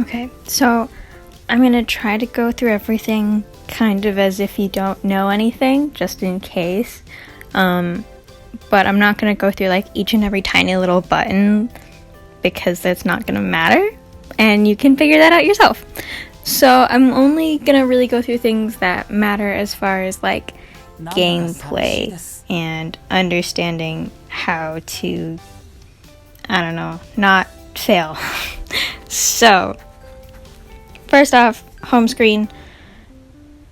Okay, so I'm going to try to go through everything kind of as if you don't know anything, just in case. But I'm not going to go through like each and every tiny little button because that's not going to matter, and you can figure that out yourself. So I'm only going to really go through things that matter as far as like gameplay and understanding how to, I don't know, not fail. So, first off, home screen,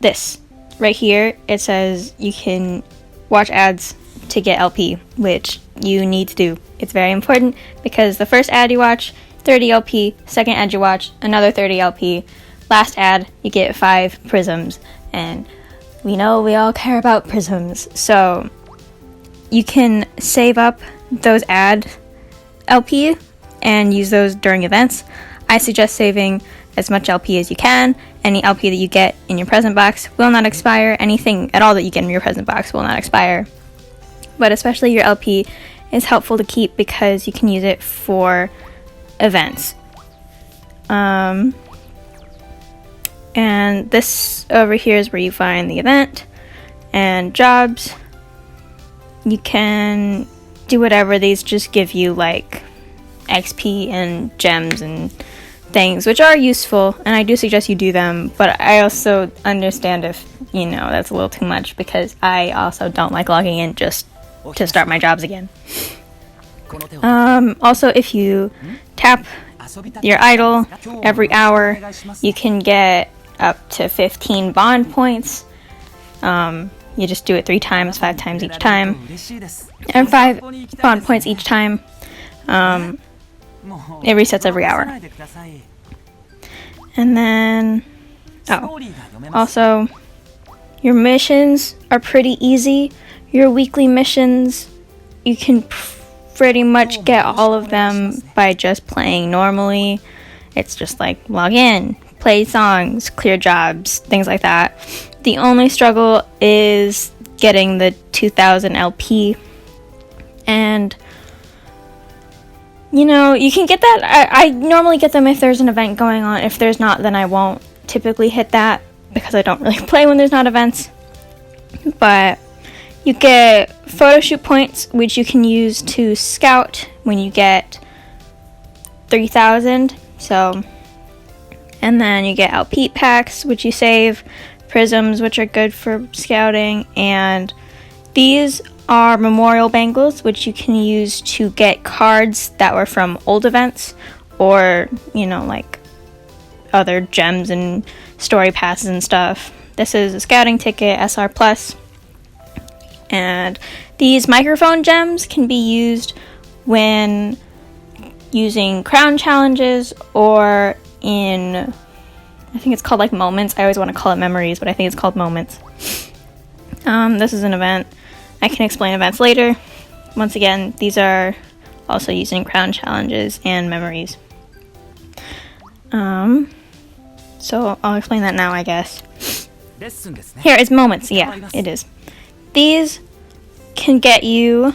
this right here, it says you can watch ads to get LP, which you need to do. It's very important because the first ad you watch, 30 LP, second ad you watch, another 30 LP, last ad, you get 5 prisms, and we know we all care about prisms, so you can save up those ad LP and use those during events. I suggest saving as much LP as you can. Any LP that you get in your present box will not expire. Anything at all that you get in your present box will not expire. But especially your LP is helpful to keep because you can use it for events. And this over here is where you find the event and jobs. You can do whatever. These just give you like XP and gems and things, which are useful, and I do suggest you do them, but I also understand if, you know, that's a little too much because I also don't like logging in just to start my jobs again. Also, if you tap your idol every hour, you can get up to 15 bond points. You just do it 3 times, 5 times each time, and 5 bond points each time. It resets every hour. And then, also, your missions are pretty easy. Your weekly missions, you can pretty much get all of them by just playing normally. It's just like log in, play songs, clear jobs, things like that. The only struggle is getting the 2000 LP, and you know, you can get that. I normally get them if there's an event going on. If there's not, then I won't typically hit that because I don't really play when there's not events. But you get photo shoot points, which you can use to scout when you get 3,000. So, and then you get LP packs, which you save, prisms, which are good for scouting, and these are memorial bangles, which you can use to get cards that were from old events, or, you know, like other gems and story passes and stuff. This is a scouting ticket, SR Plus. And these microphone gems can be used when using crown challenges or in, I think it's called like moments. I always want to call it memories, but I think it's called moments. This is an event. I can explain events later. Once again, these are also using crown challenges and memories. So I'll explain that now, I guess. Here is moments. Yeah, it is. These can get you...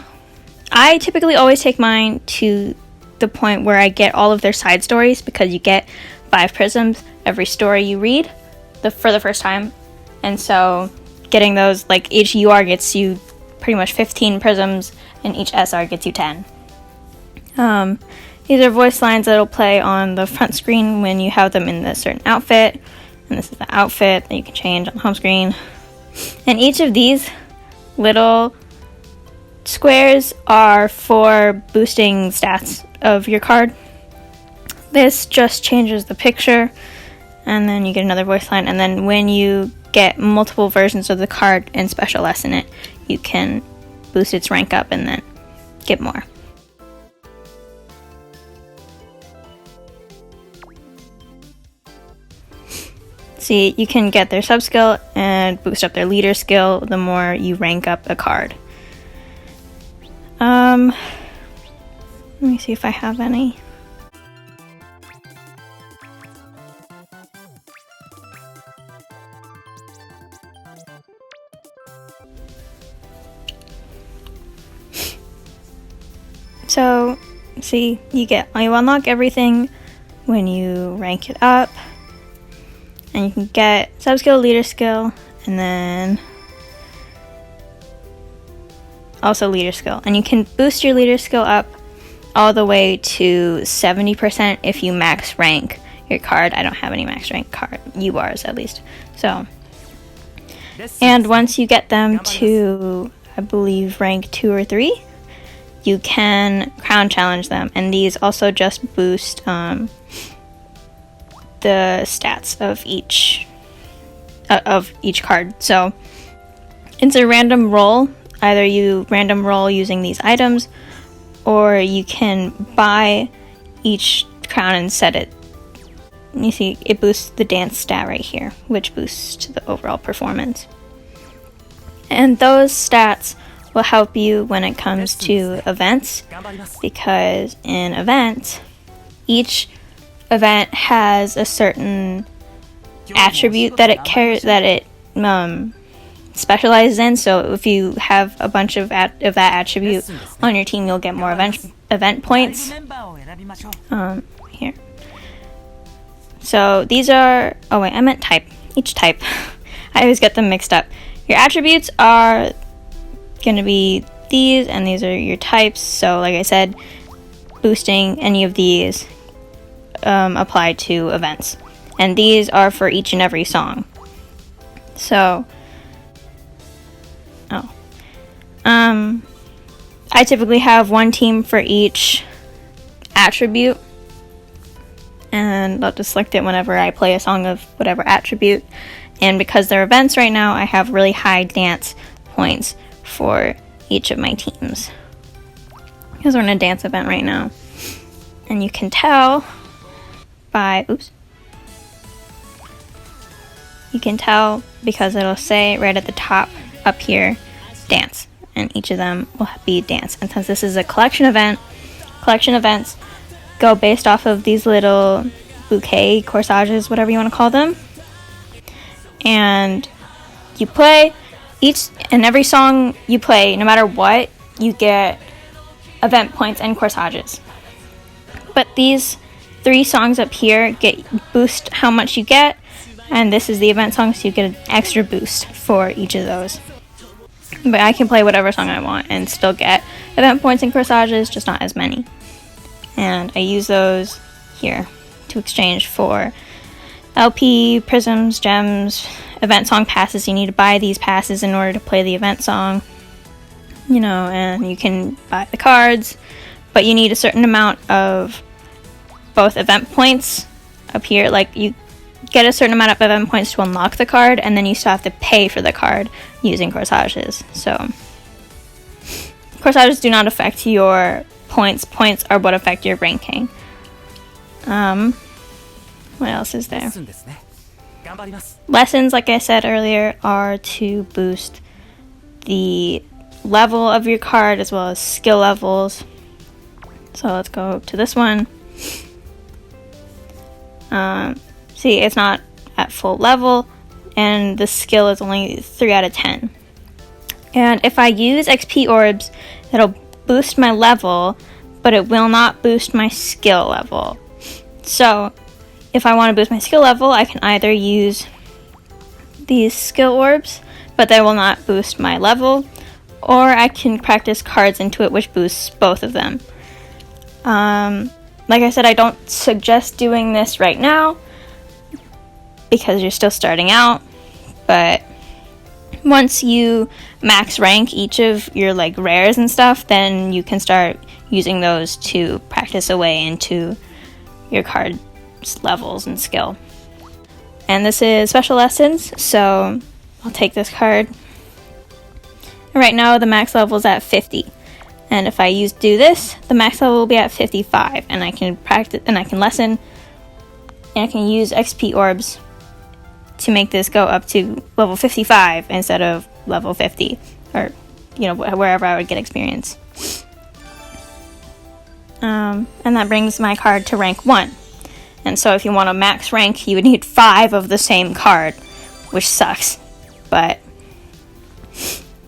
I typically always take mine to the point where I get all of their side stories, because you get 5 prisms every story you read for the first time. And so getting those, like each UR gets you pretty much 15 prisms, and each SR gets you 10. These are voice lines that'll play on the front screen when you have them in a certain outfit, and this is the outfit that you can change on the home screen. And each of these little squares are for boosting stats of your card. This just changes the picture, and then you get another voice line, and then when you get multiple versions of the card and special S in it, you can boost its rank up and then get more. See, you can get their sub skill and boost up their leader skill the more you rank up a card. Let me see if I have any. So, see, you unlock everything when you rank it up. And you can get sub-skill, leader skill, and then also leader skill. And you can boost your leader skill up all the way to 70% if you max rank your card. I don't have any max rank card, URs at least. So, and once you get them to, I believe, rank 2 or 3, you can crown challenge them. And these also just boost the stats of each card. So it's a random roll. Either you random roll using these items, or you can buy each crown and set it. You see, it boosts the dance stat right here, which boosts the overall performance. And those stats will help you when it comes to events, because in events, each event has a certain attribute that it specializes in. So if you have a bunch of that attribute on your team, you'll get more event points. Here. So these are, oh wait, I meant type. Each type. I always get them mixed up. Your attributes are going to be these, and these are your types. So like I said, boosting any of these apply to events. And these are for each and every song. So, I typically have one team for each attribute, and I'll just select it whenever I play a song of whatever attribute. And because they're events right now, I have really high dance points for each of my teams, because we're in a dance event right now. And you can tell by, you can tell because it'll say right at the top up here, dance, and each of them will be dance. And since this is a collection events go based off of these little bouquet corsages, whatever you want to call them. And you play each and every song you play, no matter what, you get event points and corsages. But these 3 songs up here boost how much you get, and this is the event song, so you get an extra boost for each of those. But I can play whatever song I want and still get event points and corsages, just not as many. And I use those here to exchange for LP, prisms, gems, event song passes. You need to buy these passes in order to play the event song. And you can buy the cards, but you need a certain amount of both event points up here. Like, you get a certain amount of event points to unlock the card, and then you still have to pay for the card using corsages. So corsages do not affect your points. Points are what affect your ranking. What else is there? Lessons, like I said earlier, are to boost the level of your card as well as skill levels. So let's go to this one. See, it's not at full level, and the skill is only 3 out of 10. And if I use XP orbs, it'll boost my level, but it will not boost my skill level. So if I want to boost my skill level, I can either use these skill orbs, but they will not boost my level, or I can practice cards into it, which boosts both of them. Like I said, I don't suggest doing this right now because you're still starting out, but once you max rank each of your rares and stuff, then you can start using those to practice away into your card levels and skill. And this is special lessons, so I'll take this card. And right now the max level is at 50, and if I do this, the max level will be at 55, and I can practice and I can lesson, and I can use XP orbs to make this go up to level 55 instead of level 50, or wherever I would get experience. And that brings my card to rank 1. And so if you want to max rank, you would need 5 of the same card, which sucks. But,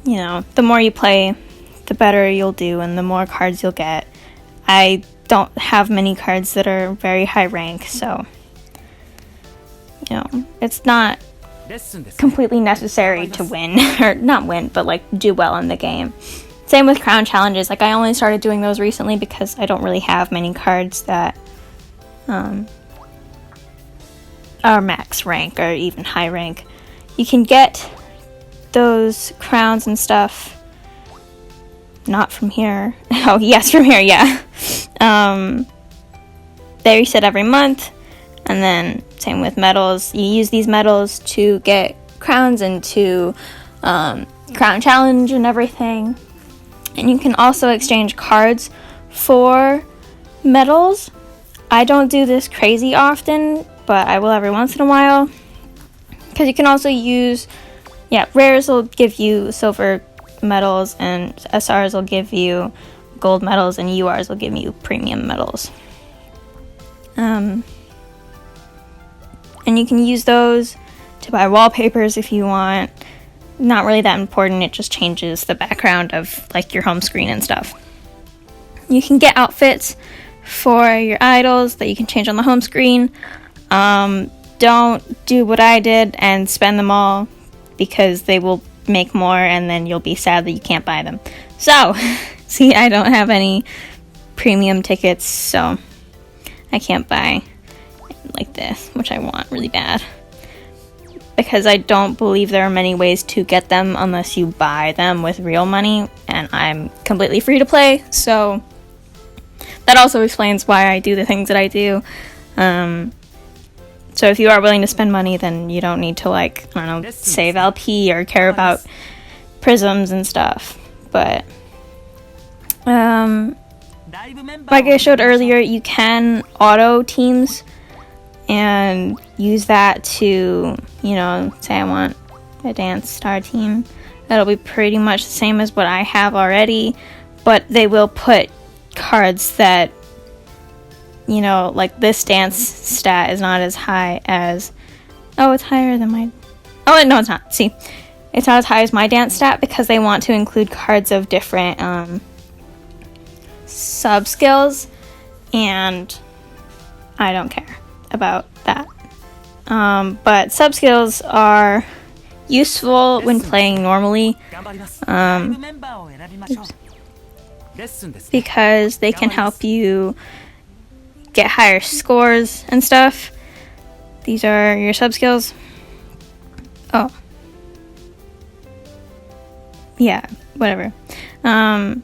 the more you play, the better you'll do and the more cards you'll get. I don't have many cards that are very high rank, so it's not completely necessary to win, or not win, but like do well in the game. Same with crown challenges. Like I only started doing those recently because I don't really have many cards that are max rank or even high rank. You can get those crowns and stuff not from here. Oh yes, from here, yeah. They reset every month. And then same with medals. You use these medals to get crowns and to crown challenge and everything. And you can also exchange cards for medals. I don't do this crazy often, but I will every once in a while. Because you can also use, rares will give you silver medals, and SRs will give you gold medals, and URs will give you premium medals. And you can use those to buy wallpapers if you want. Not really that important, it just changes the background of like your home screen and stuff. You can get outfits for your idols that you can change on the home screen. Don't do what I did and spend them all, because they will make more and then you'll be sad that you can't buy them. So, see, I don't have any premium tickets, so I can't buy like this, which I want really bad. Because I don't believe there are many ways to get them unless you buy them with real money, and I'm completely free to play, so that also explains why I do the things that I do. So if you are willing to spend money, then you don't need to, like, I don't know, save LP or care about prisms and stuff. But, like I showed earlier, you can auto teams and use that to, say I want a dance star team. That'll be pretty much the same as what I have already, but they will put cards that, like this dance stat is not as high as, it's higher than my, no it's not, see, it's not as high as my dance stat because they want to include cards of different sub skills, and I don't care about that. But sub skills are useful when playing normally, because they can help you get higher scores and stuff. These are your sub skills. Yeah, whatever. I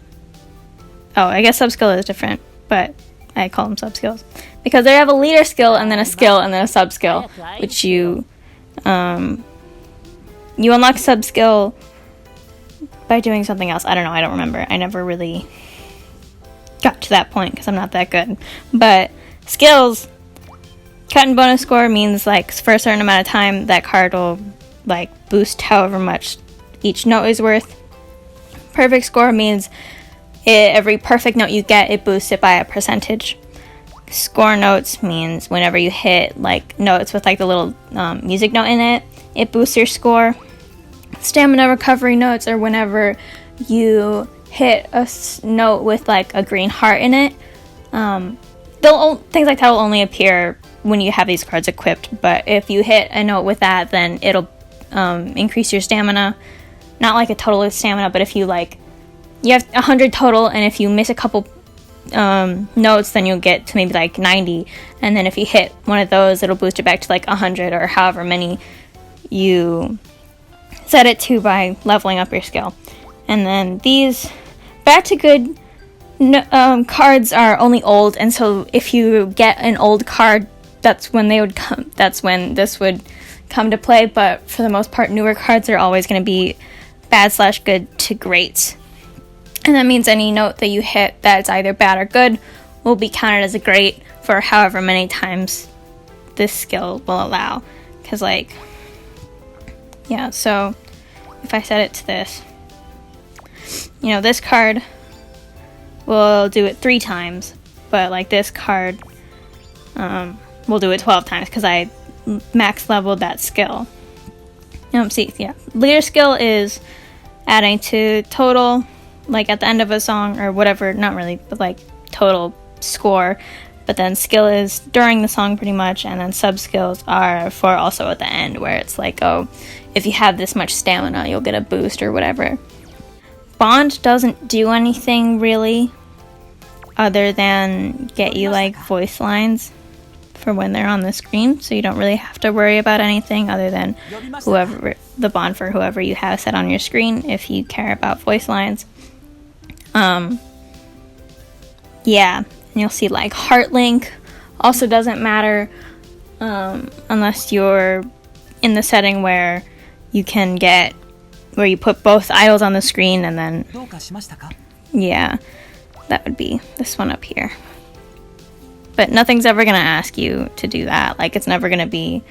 guess sub skill is different, but I call them sub skills because they have a leader skill and then a skill and then a sub skill, which you unlock sub skill by doing something else. I don't know, I don't remember. I never really got to that point because I'm not that good. But skills, cut and bonus score means like for a certain amount of time that card will like boost however much each note is worth. Perfect score means every perfect note you get, it boosts it by a percentage. Score notes means whenever you hit like notes with like the little music note in it, it boosts your score. Stamina recovery notes are whenever you hit a note with like a green heart in it. Things like that will only appear when you have these cards equipped, but if you hit a note with that, then it'll increase your stamina. Not like a total of stamina, but if you you have 100 total, and if you miss a couple notes, then you'll get to maybe like 90, and then if you hit one of those, it'll boost it back to like 100 or however many you set it to by leveling up your skill. And then these bad to good cards are only old, and so if you get an old card, that's when this would come to play. But for the most part, newer cards are always going to be bad/good to great. And that means any note that you hit that's either bad or good will be counted as a great for however many times this skill will allow. Because so if I set it to this, this card will do it 3 times, but like this card will do it 12 times because I max leveled that skill. Leader skill is adding to total, like at the end of a song or whatever, not really, but like total score, but then skill is during the song pretty much, and then sub skills are for also at the end, where it's like, oh, if you have this much stamina, you'll get a boost or whatever. Bond doesn't do anything really other than get you like voice lines for when they're on the screen, so you don't really have to worry about anything other than the bond for whoever you have set on your screen if you care about voice lines. Yeah, and you'll see like heart link also doesn't matter unless you're in the setting where you can get where you put both idols on the screen, and then yeah, that would be this one up here. But nothing's ever going to ask you to do that. Like, it's never going to be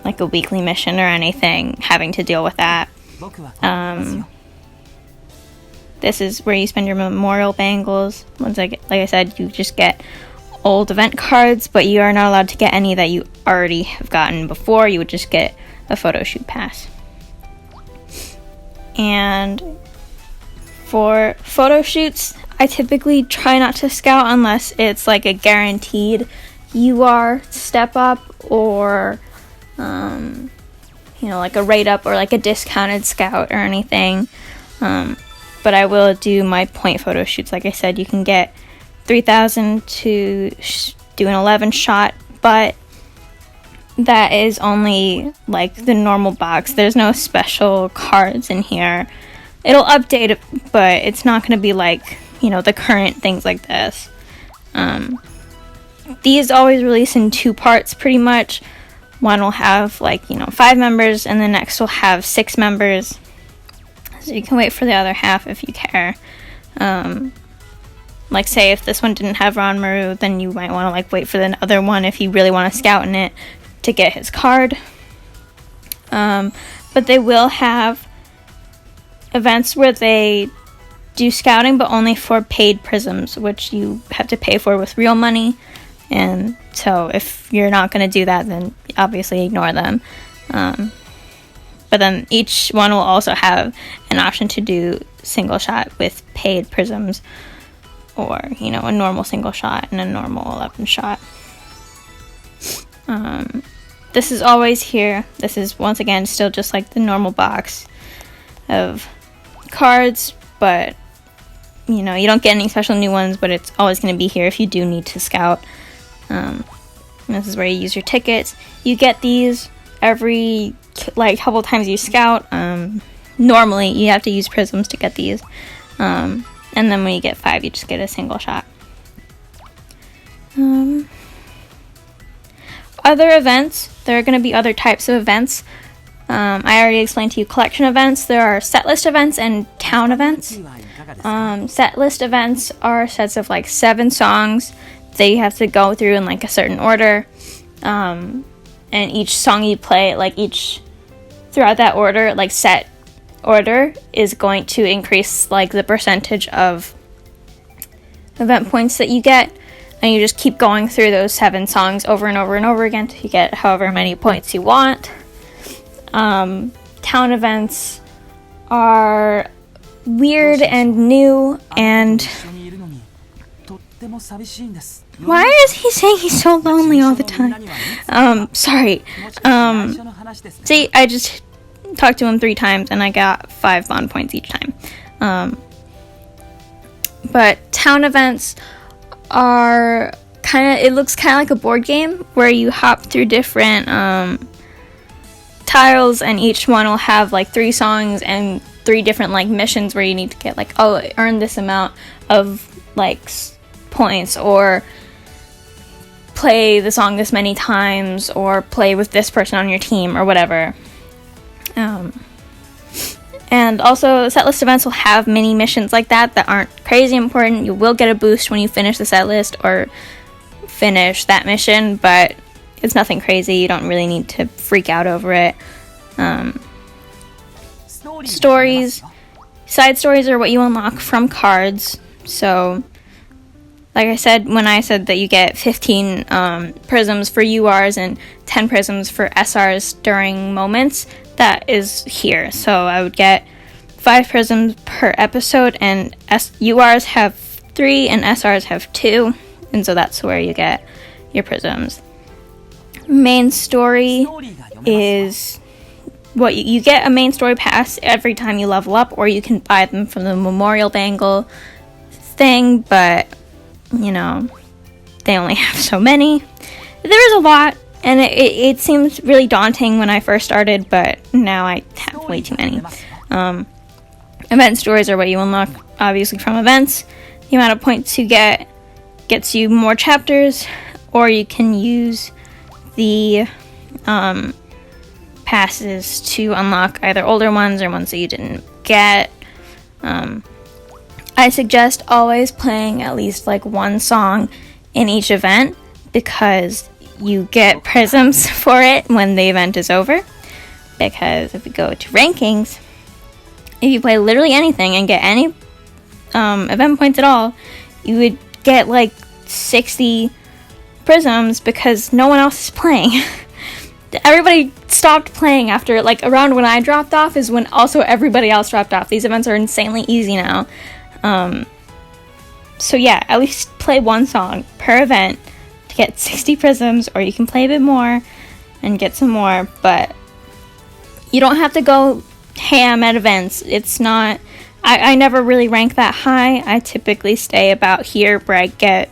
like a weekly mission or anything having to deal with that. This is where you spend your memorial bangles. Once like I said, you just get old event cards, but you are not allowed to get any that you already have gotten before. You would just get a photo shoot pass. And for photo shoots, I typically try not to scout unless it's like a guaranteed UR step up or like a rate up or like a discounted scout or anything. But I will do my point photo shoots. Like I said, you can get 3,000 to do an 11 shot, but that is only like the normal box. There's no special cards in here. It'll update it, but it's not going to be like, the current things like this. These always release in 2 parts pretty much. One will have 5 members, and the next will have 6 members. So you can wait for the other half if you care. Like say if this one didn't have Ron Maru, then you might want to wait for the other one if you really want to scout in it to get his card. But they will have events where they do scouting, but only for paid prisms, which you have to pay for with real money. And so if you're not going to do that, then obviously ignore them. But then each one will also have an option to do single shot with paid prisms, or a normal single shot and a normal 11 shot. This is always here. This is once again still just like the normal box of cards, but you don't get any special new ones, but it's always going to be here if you do need to scout. And this is where you use your tickets. You get these every couple times you scout. Normally you have to use prisms to get these, and then when you get 5, you just get a single shot. Other events, there are going to be other types of events. I already explained to you collection events. There are set list events and town events. Set list events are sets of 7 songs that you have to go through in a certain order. And each song you play, throughout that order, set order, is going to increase the percentage of event points that you get. And you just keep going through those 7 songs over and over and over again till you get however many points you want. Town events are weird and new, and why is he saying he's so lonely all the time? Sorry. See, I just talked to him 3 times and I got 5 bond points each time. But town events are it looks kind of like a board game where you hop through different tiles, and each one will have 3 songs and 3 different missions where you need to get earn this amount of points, or play the song this many times, or play with this person on your team, or whatever. And also set list events will have mini missions like that aren't crazy important. You will get a boost when you finish the set list or finish that mission, but it's nothing crazy. You don't really need to freak out over it. Stories. Side stories are what you unlock from cards. So, like I said, when I said that you get 15 prisms for URs and 10 prisms for SRs during moments, that is here. So I would get 5 prisms per episode, and URs have 3 and SRs have 2. and so that's where you get your prisms. Main story is what you get a main story pass every time you level up, or you can buy them from the Memorial Bangle thing, but you know, they only have so many. There is a lot, and it seems really daunting when I first started, but now I have way too many. Event stories are what you unlock, obviously, from events. The amount of points you get gets you more chapters, or you can use the passes to unlock either older ones or ones that you didn't get. I suggest always playing at least like one song in each event, because you get prisms for it when the event is over. Because if we go to rankings, if you play literally anything and get any event points at all, you would get like 60 prisms because no one else is playing. Everybody stopped playing after, like, around when I dropped off is when also everybody else dropped off. These events are insanely easy now. So yeah, at least play one song per event to get 60 prisms, or you can play a bit more and get some more, but you don't have to go ham at events. It's not, I never really rank that high. I typically stay about here where I get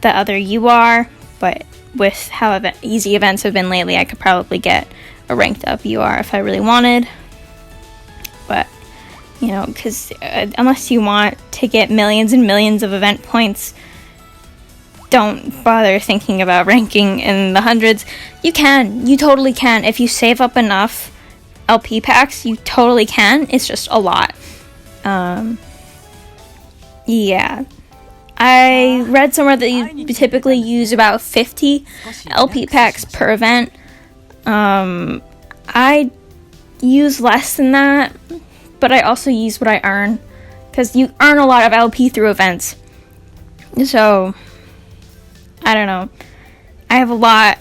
the other UR, but with how easy events have been lately, I could probably get a ranked up UR if I really wanted. But, you know, because unless you want to get millions and millions of event points, don't bother thinking about ranking in the hundreds. You totally can. If you save up enough LP packs, you totally can. It's just a lot. Yeah. I read somewhere that you typically use about 50 LP packs per event. I use less than that, but I also use what I earn, because you earn a lot of LP through events. So, I don't know. I have a lot,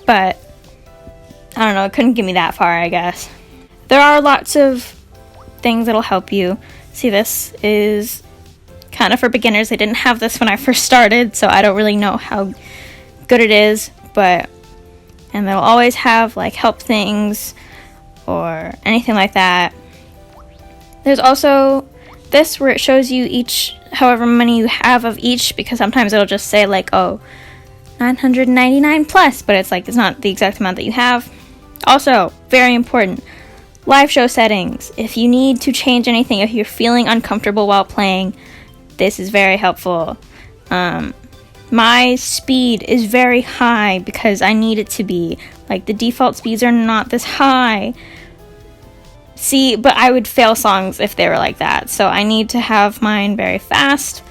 but I don't know, it couldn't get me that far, I guess. There are lots of things that'll help you. See, this is kind of for beginners. I didn't have this when I first started, so I don't really know how good it is, and they'll always have like help things or anything like that. There's also this where it shows you each, however many you have of each, because sometimes it'll just say like, oh, 999 plus, but it's like, it's not the exact amount that you have. Also, very important, live show settings. If you need to change anything, if you're feeling uncomfortable while playing, this is very helpful. My speed is very high because I need it to be. Like, the default speeds are not this high. See, but I would fail songs if they were like that, so I need to have mine very fast.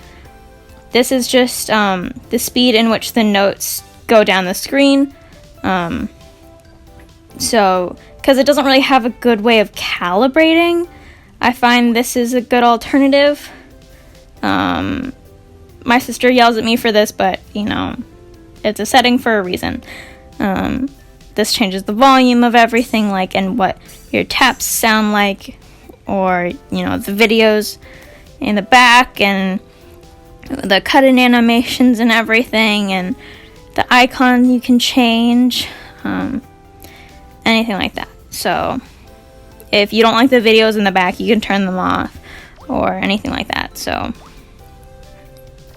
This is just the speed in which the notes go down the screen. So, because it doesn't really have a good way of calibrating, I find this is a good alternative. My sister yells at me for this, but, you know, it's a setting for a reason. This changes the volume of everything, like, and what your taps sound like, or, you know, the videos in the back, and the cut-in animations and everything, and the icon you can change, anything like that. So, if you don't like the videos in the back, you can turn them off, or anything like that. So,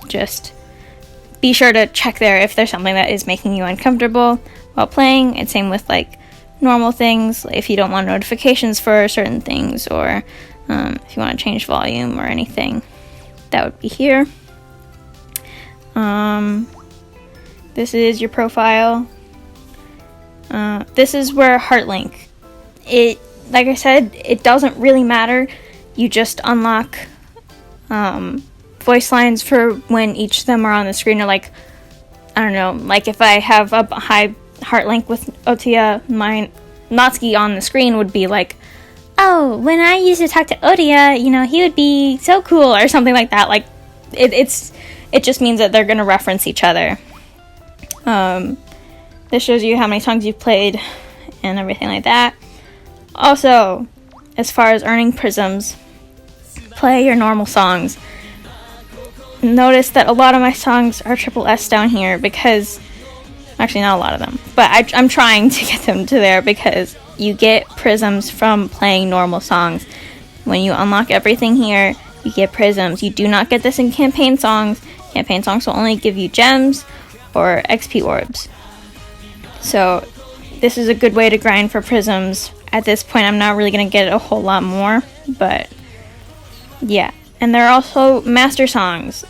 just be sure to check there if there's something that is making you uncomfortable while playing. It's same with like normal things, if you don't want notifications for certain things, or if you want to change volume or anything, that would be here. This is your profile. This is where heart link. It, like I said, it doesn't really matter. You just unlock voice lines for when each of them are on the screen, or like, I don't know, like if I have a high heart link with Otia, my Natsuki on the screen would be like, oh, when I used to talk to Otia, you know, he would be so cool, or something like that. Like, it just means that they're going to reference each other. This shows you how many songs you've played and everything like that. Also, as far as earning prisms, play your normal songs. notice that a lot of my songs are triple S down here because, actually not a lot of them, but I'm trying to get them to there because you get prisms from playing normal songs. When you unlock everything here, you get prisms. You do not get this in campaign songs. Campaign songs will only give you gems or XP orbs. So this is a good way to grind for prisms. At this point, I'm not really going to get a whole lot more, but yeah. And there are also master songs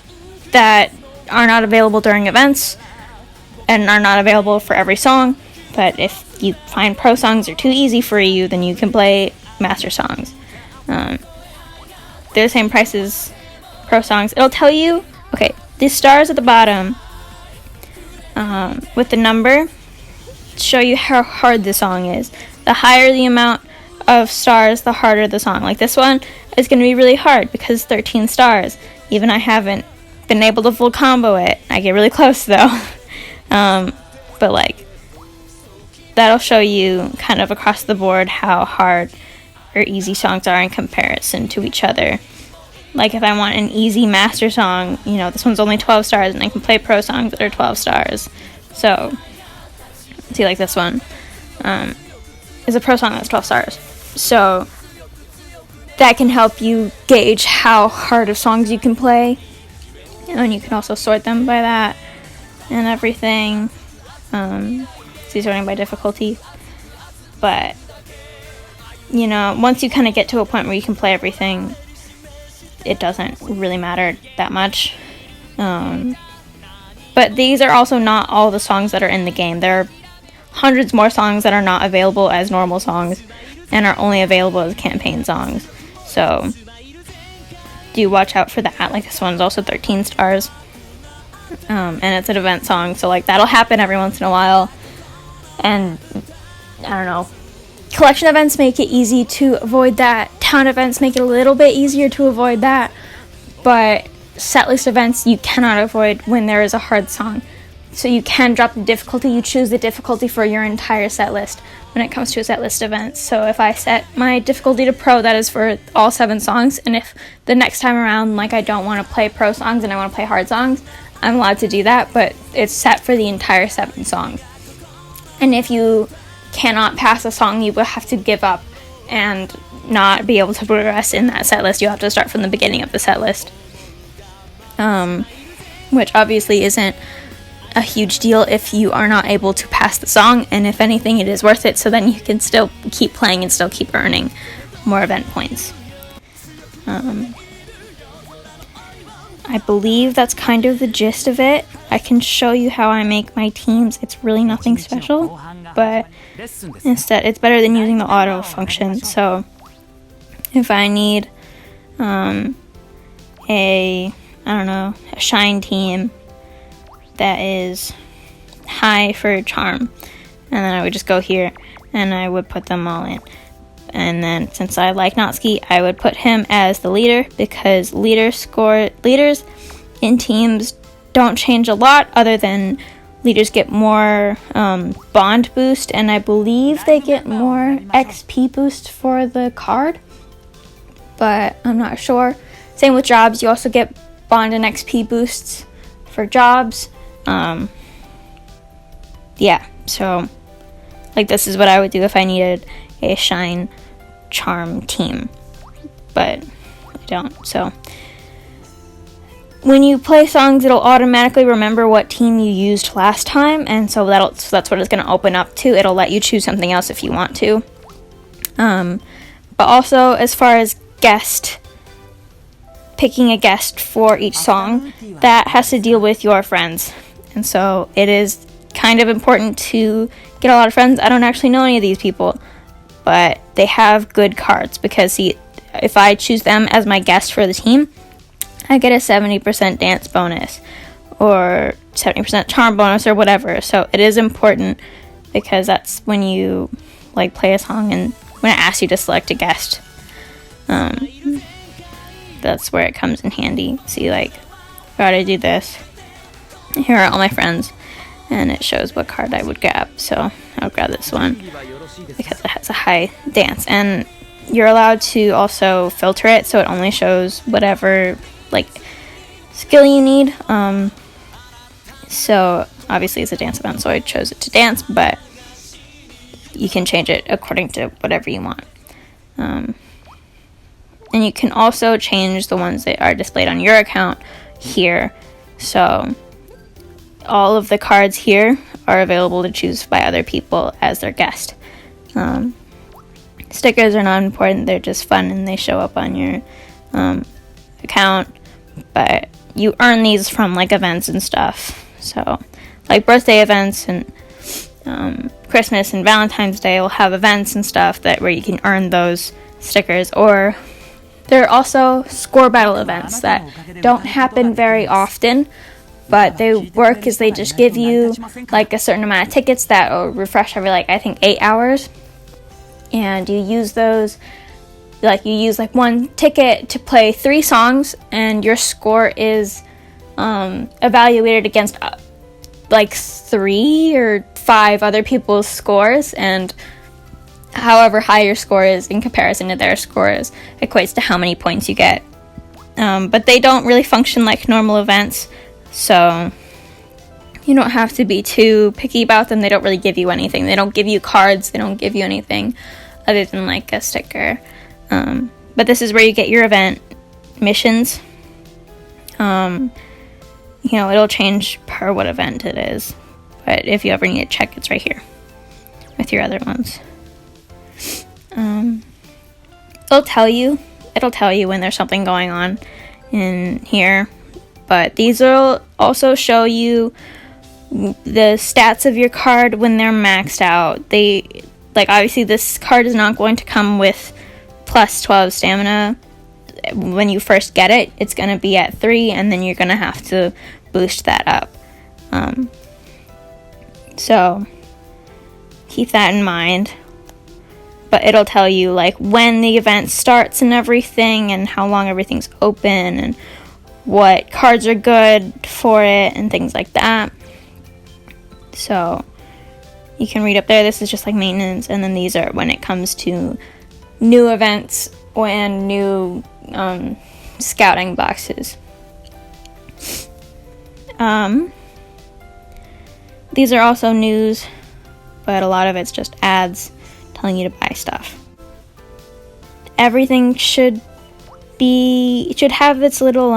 that are not available during events and are not available for every song. But if you find pro songs are too easy for you, then you can play master songs. They're the same price as pro songs. It'll tell you, okay, the stars at the bottom with the number show you how hard the song is. The higher the amount of stars, the harder the song. Like this one is going to be really hard because 13 stars. Even I haven't been able to full combo it. I get really close though. But like that'll show you kind of across the board how hard or easy songs are in comparison to each other. Like if I want an easy master song, you know, this one's only 12 stars and I can play pro songs that are 12 stars. So, see, like this one is a pro song that's 12 stars. So, that can help you gauge how hard of songs you can play. And you can also sort them by that and everything. See, sorting by difficulty. But, you know, once you kind of get to a point where you can play everything, it doesn't really matter that much. But these are also not all the songs that are in the game. There are hundreds more songs that are not available as normal songs and are only available as campaign songs. So do watch out for that. Like this one's also 13 stars. And it's an event song, so like that'll happen every once in a while. And I don't know. Collection events make it easy to avoid that. Town events make it a little bit easier to avoid that. But setlist events you cannot avoid when there is a hard song. So you can drop the difficulty. You choose the difficulty for your entire set list when it comes to a set list event. So if I set my difficulty to pro, that is for all 7 songs. And if the next time around, like I don't want to play pro songs and I want to play hard songs, I'm allowed to do that. But it's set for the entire 7 songs. And if you cannot pass a song, you will have to give up and not be able to progress in that set list. You have to start from the beginning of the set list. Which obviously isn't a huge deal if you are not able to pass the song, and if anything, it is worth it, so then you can still keep playing and still keep earning more event points. I believe that's kind of the gist of it. I can show you how I make my teams. It's really nothing special, but instead it's better than using the auto function. So if I need a shine team that is high for charm, and then I would just go here and I would put them all in. And then since I like Natsuki, I would put him as the leader, because leaders in teams don't change a lot other than leaders get more bond boost, and I believe they get more XP boost for the card, but I'm not sure. Same with jobs, you also get bond and XP boosts for jobs. Yeah, so like this is what I would do if I needed a shine charm team, but I don't. So when you play songs, it'll automatically remember what team you used last time, and so that's what it's going to open up to. It'll let you choose something else if you want to. But also, as far as picking a guest for each song, that has to deal with your friends, and so it is kind of important to get a lot of friends. I don't actually know any of these people, but they have good cards, because if I choose them as my guest for the team, I get a 70% dance bonus or 70% charm bonus or whatever. So it is important, because that's when you like play a song and when it asks you to select a guest, that's where it comes in handy. See, like, gotta do this. Here are all my friends, and it shows what card I would grab. So I'll grab this one because it has a high dance, and you're allowed to also filter it so it only shows whatever, like, skill you need. So obviously it's a dance event, so I chose it to dance, but you can change it according to whatever you want. And you can also change the ones that are displayed on your account here. So all of the cards here are available to choose by other people as their guest. Stickers are not important, they're just fun and they show up on your account, but you earn these from like events and stuff. So like birthday events and Christmas and Valentine's Day will have events and stuff that where you can earn those stickers. Or there are also score battle events that don't happen very often, but they work as they just give you like a certain amount of tickets that will refresh every like I think 8 hours, and you use those, like you use like one ticket to play 3 songs, and your score is evaluated against like 3 or 5 other people's scores, and however high your score is in comparison to their scores equates to how many points you get. But they don't really function like normal events, so you don't have to be too picky about them. They don't really give you anything. They don't give you cards. They don't give you anything other than like a sticker. But this is where you get your event missions. It'll change per what event it is. But if you ever need to check, it's right here with your other ones. It'll tell you when there's something going on in here. But these will also show you the stats of your card when they're maxed out. Obviously this card is not going to come with plus 12 stamina when you first get it. It's going to be at 3, and then you're going to have to boost that up. So keep that in mind. But it'll tell you like when the event starts and everything, and how long everything's open, and what cards are good for it, and things like that. So you can read up there. This is just like maintenance, and then these are when it comes to new events and new scouting boxes. These are also news, but a lot of it's just ads telling you to buy stuff. Everything should have its little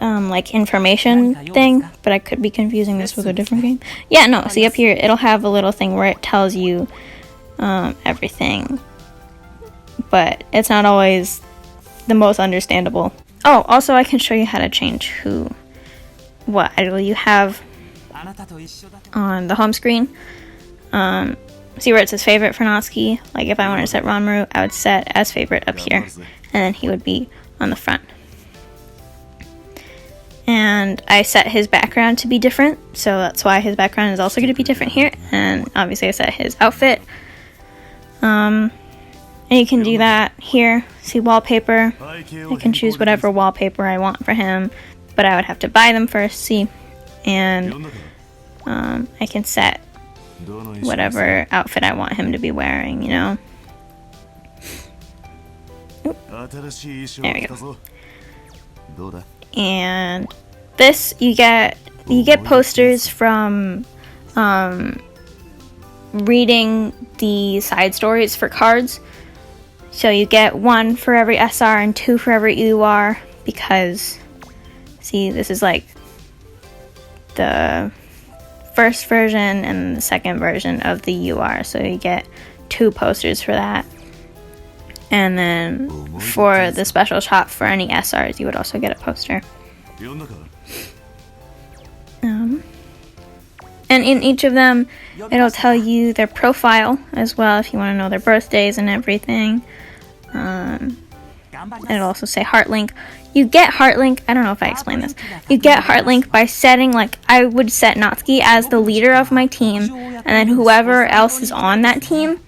like information thing, but I could be confusing this with a different game. Yeah, no, see up here, it'll have a little thing where it tells you everything, but it's not always the most understandable. Oh, also I can show you how to change what idol you have on the home screen. See where it says favorite for Natsuki? Like if I wanted to set Ranmaru, I would set as favorite up here, and then he would be on the front. And I set his background to be different, so that's why his background is also going to be different here. And obviously I set his outfit. And you can do that here. See wallpaper. I can choose whatever wallpaper I want for him, but I would have to buy them first, see? And I can set whatever outfit I want him to be wearing, Oop. There we go. And this, you get posters from reading the side stories for cards. So you get 1 for every SR and 2 for every UR, because see, this is like the first version and the second version of the UR, so you get 2 posters for that. And then for the special shop for any SRs, you would also get a poster. And in each of them, it'll tell you their profile as well, if you want to know their birthdays and everything. It'll also say heart link. You get heart link, I don't know if I explained this. You get heart link by setting, like, I would set Natsuki as the leader of my team, and then whoever else is on that team,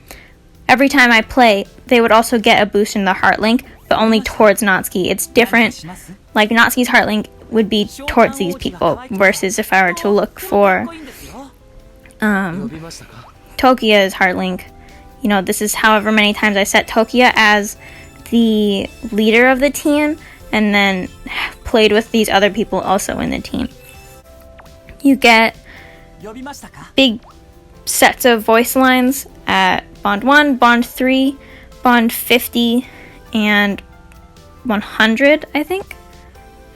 every time I play, they would also get a boost in the heart link, but only towards Natsuki. It's different. Like, Natsuki's heart link would be towards these people, versus if I were to look for Tokia's heart link. This is however many times I set Tokia as the leader of the team and then played with these other people also in the team. You get big sets of voice lines at Bond 1, Bond 3, Bond 50, and 100, I think.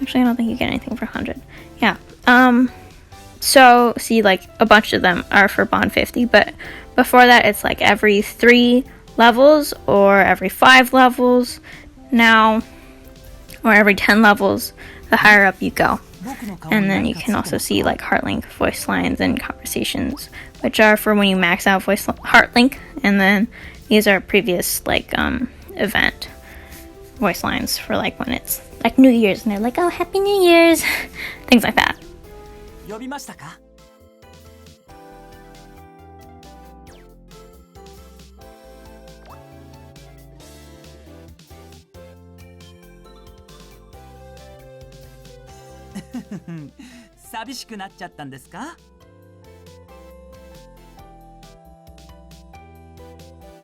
Actually, I don't think you get anything for 100. Yeah. So, see, like, a bunch of them are for Bond 50, but before that, it's like every 3 levels or every 5 levels now, or every 10 levels, the higher up you go. And then you can also see like HeartLink voice lines and conversations, which are for when you max out HeartLink, and then these are previous like event voice lines for like when it's like New Year's and they're like, oh, Happy New Year's, things like that. 呼びましたか?